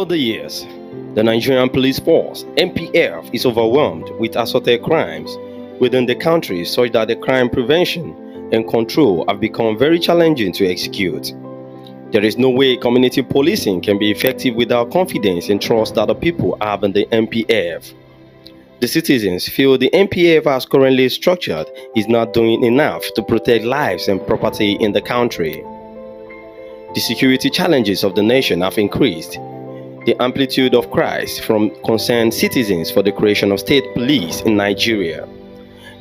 the years, the Nigerian police force (NPF) is overwhelmed with assorted crimes within the country such that the crime prevention and control have become very challenging to execute. There is no way community policing can be effective without confidence and trust that the people have in the NPF. The citizens feel the NPF as currently structured is not doing enough to protect lives and property in the country. The security challenges of the nation have increased. The amplitude of cries from concerned citizens for the creation of state police in Nigeria.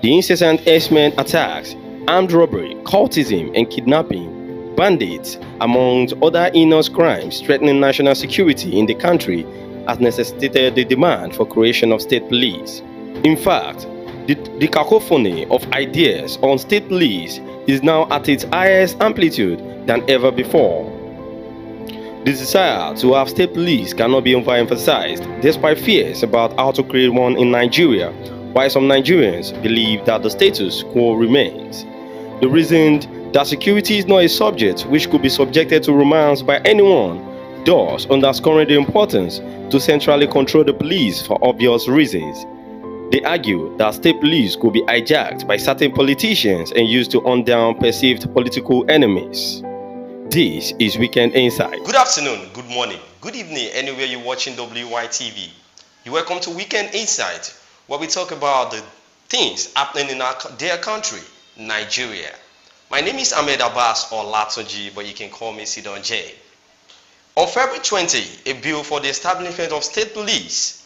The incessant herdsmen attacks, armed robbery, cultism, and kidnapping, bandits, among other heinous crimes threatening national security in the country has necessitated the demand for creation of state police. In fact, the cacophony of ideas on state police is now at its highest amplitude than ever before. The desire to have state police cannot be overemphasized, despite fears about how to create one in Nigeria, while some Nigerians believe that the status quo remains. The reason that security is not a subject which could be subjected to romance by anyone thus underscoring the importance to centrally control the police for obvious reasons. They argue that state police could be hijacked by certain politicians and used to hunt down perceived political enemies. This is Weekend Insight. Good afternoon, good morning, good evening, anywhere you're watching WYTV. You're welcome to Weekend Insight, where we talk about the things happening in our dear country, Nigeria. My name is Ahmed Abbas or Latonji, but you can call me Sidon J. On February 20, a bill for the establishment of state police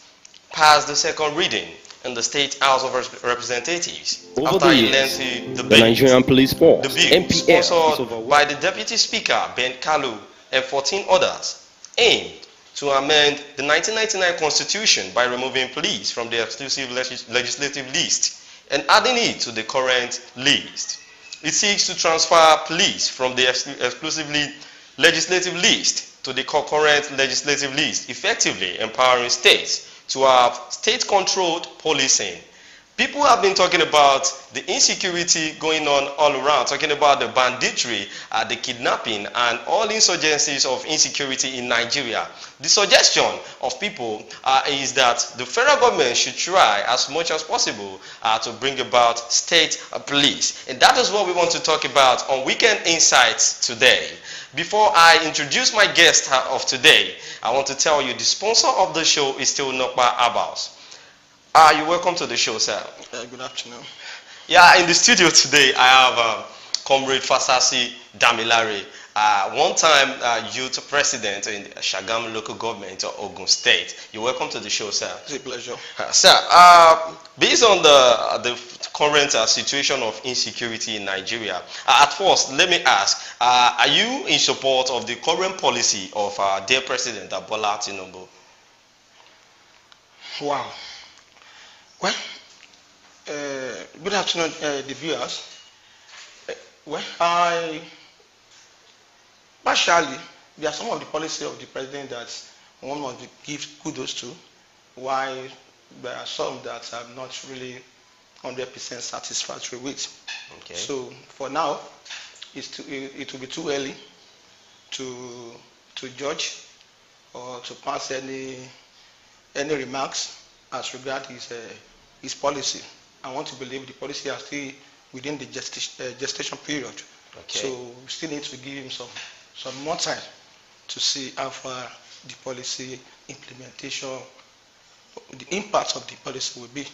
passed the second reading in the State House of Representatives. Over after the a years, lengthy debate, the Nigerian police force the bill, (NPF) sponsored by the Deputy Speaker Ben Kalu and 14 others, aimed to amend the 1999 Constitution by removing police from the exclusive legislative list and adding it to the current list. It seeks to transfer police from the exclusively legislative list to the concurrent legislative list, effectively empowering states to have state-controlled policing. People have been talking about the insecurity going on all around, talking about the banditry, the kidnapping, and all insurgencies of insecurity in Nigeria. The suggestion of people is that the federal government should try as much as possible to bring about state police. And that is what we want to talk about on Weekend Insights today. Before I introduce my guest of today, I want to tell you the sponsor of the show is still Nokba Abbas. You're welcome to the show, sir. Good afternoon. Yeah, in the studio today, I have Comrade Fasasi Damilare, one time youth president in Shagamu local government of Ogun State. You're welcome to the show, sir. It's a pleasure. Sir, based on the current situation of insecurity in Nigeria, at first, let me ask, are you in support of the current policy of dear President Bola Tinubu? Wow. Well, good afternoon, the viewers. Partially, there are some of the policy of the president that one must give kudos to, while there are some that I'm not really 100% satisfactory with. Okay. So for now, it will be too early to judge or to pass any remarks as regards his policy. I want to believe the policy are still within the gestation period. Okay. So we still need to give him some more time to see how far the policy implementation, the impact of the policy will be.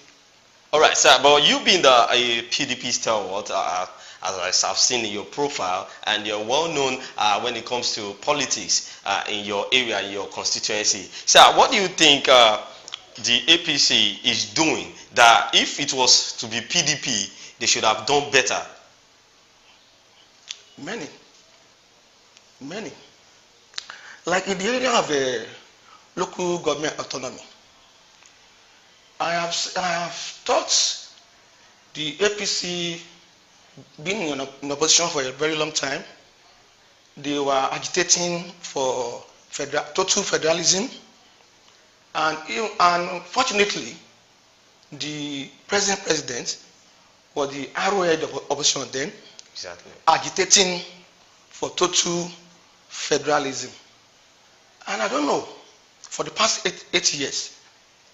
All right, sir, but you being a PDP stalwart, as I've seen in your profile, and you're well known when it comes to politics in your area, in your constituency. Sir, what do you think the APC is doing that if it was to be PDP, they should have done better? Many. Like in the area of local government autonomy, I have thought the APC being in opposition for a very long time, they were agitating for total federalism, and fortunately, the present president was the arrowhead of opposition then, Exactly. agitating for total federalism. And I don't know, for the past 8 years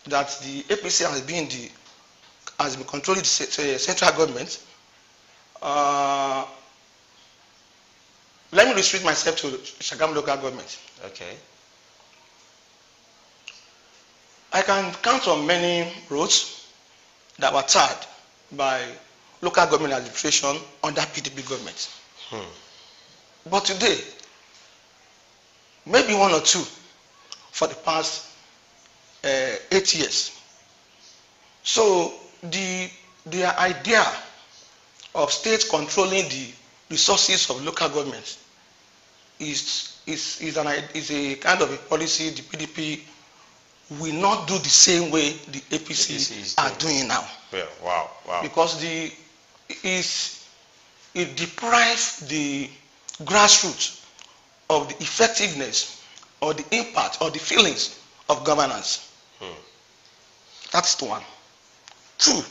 that the APC has been controlling the central government. Let me restrict myself to Shagam local government. Okay. I can count on many roads that were tarred by local government administration under PDP government. But today, maybe one or two for the past 8 years. So the idea of state controlling the resources of local government is a kind of a policy the PDP will not do the same way the APC are doing now. Yeah, wow. Because it deprives the grassroots of the effectiveness or the impact or the feelings of governance. That's one. Two,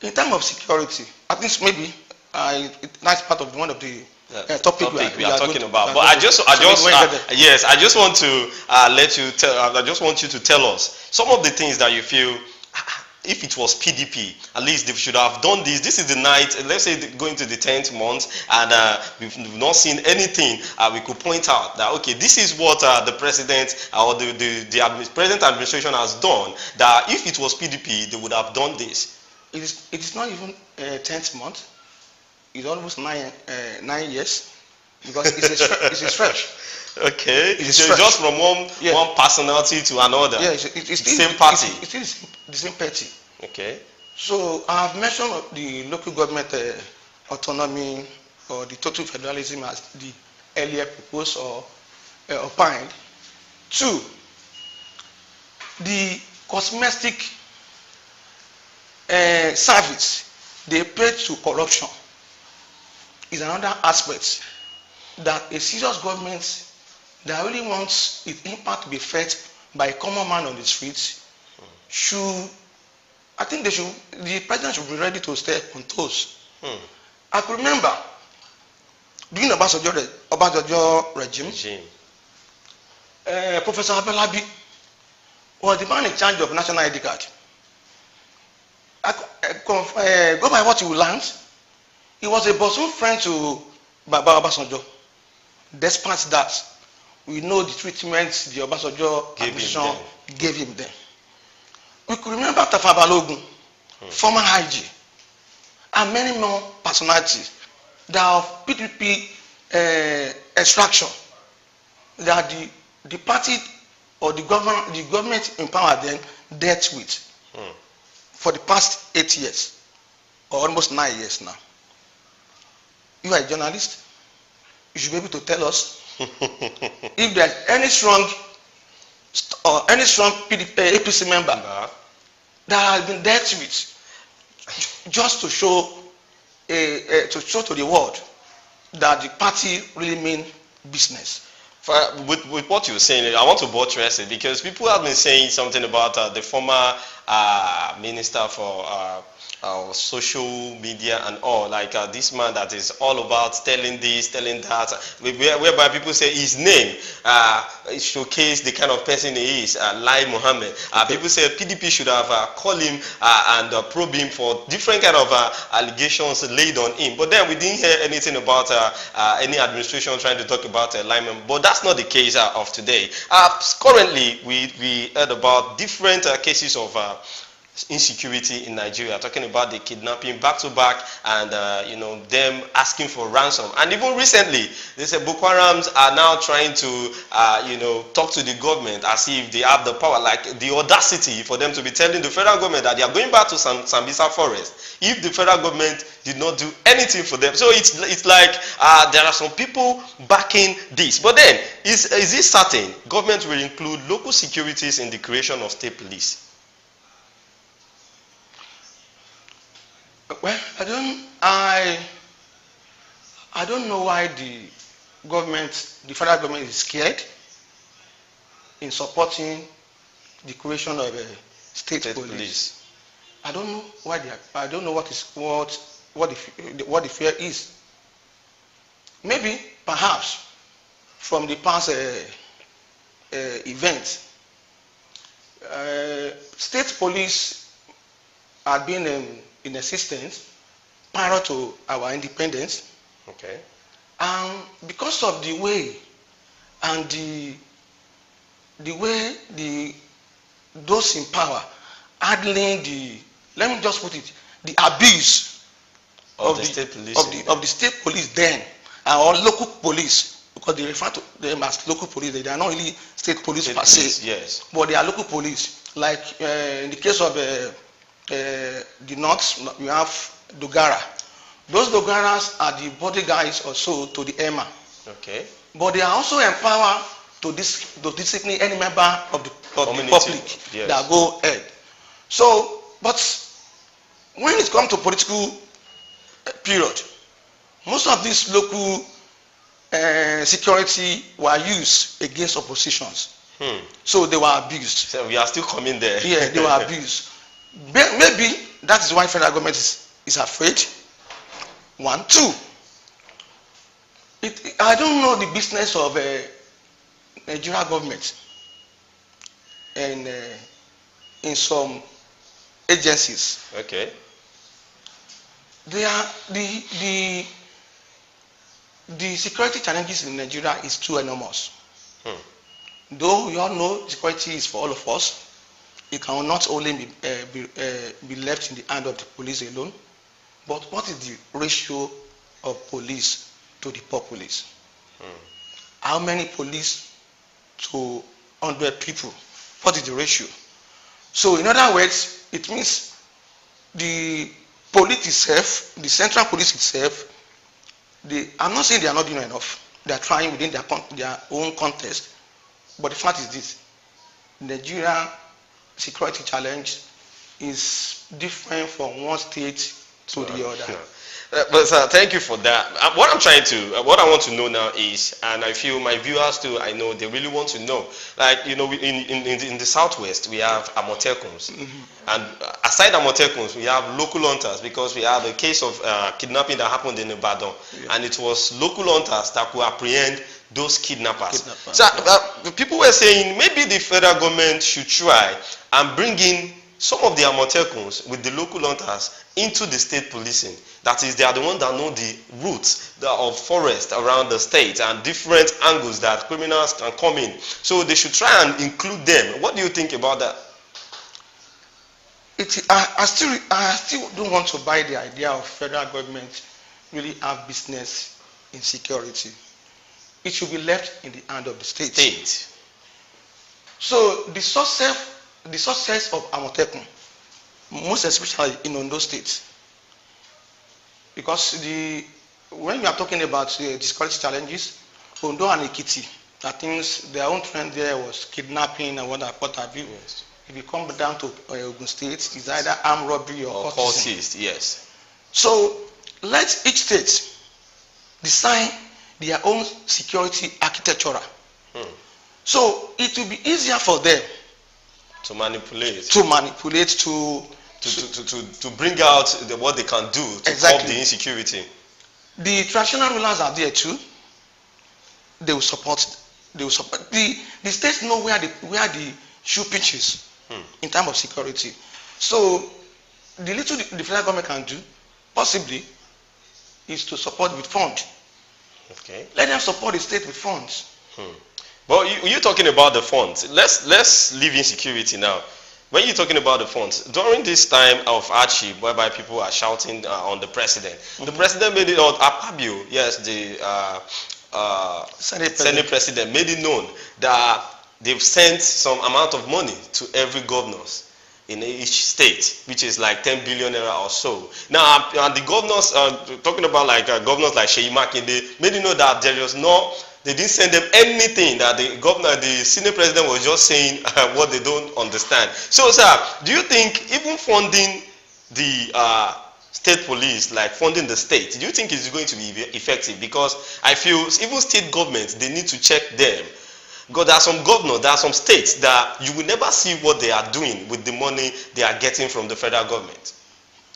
in terms of security, I think maybe that's part of one of the topic we are talking about. But I just want to let you tell. I just want you to tell us some of the things that you feel. If it was PDP, at least they should have done this. This is the night, let's say going to the 10th month, and we've not seen anything. We could point out that, okay, this is what the president or the present administration has done, that if it was PDP, they would have done this. It is not even 10th month. It's almost 9 years, because it's a stretch. Okay, it's just from one personality to another. Yeah, it's still same party. It's still the same party. Okay. So I have mentioned the local government autonomy or the total federalism as the earlier proposed or opined. Two, the cosmetic service they pay to corruption is another aspect that a serious government that really wants its impact to be felt by a common man on the streets should, I think the president should be ready to step on toes. I could remember during the Obasanjo regime, Professor Abelabi was the man in charge of national ID card. Go by what you learned, he was a bosom friend to Baba Obasanjo. Despite that, we know the treatment the Obasanjo administration gave him then. We could remember Tafa Balogun, former IG, and many more personalities that of PDP extraction that the party or the government in power then dealt with for the past 8 years or almost 9 years now. You are a journalist. You should be able to tell us if there's any strong PDP, APC member that has been dealt with, just to show to the world that the party really mean business. With what you're saying, I want to buttress it because people have been saying something about the former minister for social media and all, like this man that is all about telling this, telling that, whereby people say his name showcase the kind of person he is, Lai Mohammed. People say PDP should have called him and probe him for different kind of allegations laid on him. But then we didn't hear anything about any administration trying to talk about Lai Mohammed. But that's not the case of today. Currently, we heard about different cases of insecurity in Nigeria, talking about the kidnapping back to back and them asking for ransom. And even recently they said Boko Harams are now trying to talk to the government as if they have the power, like the audacity for them to be telling the federal government that they are going back to Sambisa forest if the federal government did not do anything for them. So it's like there are some people backing this. But then is it certain government will include local securities in the creation of state police? Well, I don't know why the federal government is scared in supporting the creation of a state police. I don't know why I don't know what the fear is. Maybe, perhaps, from the past event. State police had been in existence prior to our independence. Okay. And because of the way and the way those in power handling let me just put it, the abuse of the state police of the state police then, or local police, because they refer to them as local police. They are not really state police per se, yes, but they are local police. Like in the case of the north, you have Dogara. Those Dogaras are the bodyguards also to the EMA. Okay. But they are also empowered to discipline any member of the public, yes, that go ahead. So, but when it comes to political period, most of these local security were used against oppositions. So they were abused. So we are still coming there. Yeah, they were abused. Maybe that is why federal government is afraid. 1, 2. I don't know the business of Nigeria government and in some agencies. Okay. They are the security challenges in Nigeria is too enormous. Though we all know security is for all of us, it cannot only be left in the hand of the police alone. But what is the ratio of police to the populace? How many police to 100 people? What is the ratio? So in other words, it means the police itself, the central police itself, I'm not saying they are not doing enough. They are trying within their own context. But the fact is this: Nigeria security challenge is different from one state to the other. But sir, thank you for that. What I want to know now is, and I feel my viewers too, I know they really want to know, like, you know, in the southwest we have Amotekums, and aside Amotekums we have local hunters, because we have a case of kidnapping that happened in Ibadan, and it was local hunters that could apprehend those kidnappers. So people were saying maybe the federal government should try and bring in some of the Amotekums with the local hunters into the state policing. That is, they are the ones that know the routes of forest around the state and different angles that criminals can come in. So they should try and include them. What do you think about that? I still don't want to buy the idea of federal government really have business in security. It should be left in the hand of the state. So the success of Amotekun, most especially in Ondo State, because when we are talking about the security challenges, Ondo and Ekiti, I think their own trend there was kidnapping and what have you. Yes. If you come down to Ogun State, it's either armed robbery or cultist. Yes. So let each state design their own security architecture. So it will be easier for them to manipulate, to bring out what they can do to curb the insecurity. The traditional rulers are there too. They will support. The states know where the shoe pinches in terms of security. So the little the federal government can do, possibly, is to support with funds. Okay. Let them support the state with funds. But you're talking about the funds. Let's leave insecurity now. When you're talking about the funds, during this time of hardship, whereby people are shouting on the president, the president made it on Apabio, yes, the Senate president made it known that they've sent some amount of money to every governors in each state, which is like 10 billion naira or so. Now, the governors, talking about like governors like Sheyi Makinde, made it know that they didn't send them anything, that the senior president was just saying what they don't understand. So, sir, do you think even funding the state police, like funding the state, do you think it's going to be effective? Because I feel even state governments, they need to check them. Because there are some governors, there are some states that you will never see what they are doing with the money they are getting from the federal government.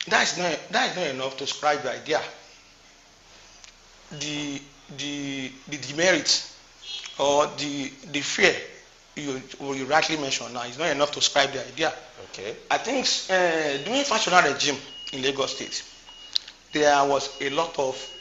That is not enough to describe the idea. The demerit or the fear you rightly mentioned now is not enough to describe the idea. Okay. I think during factional regime in Lagos State, there was a lot of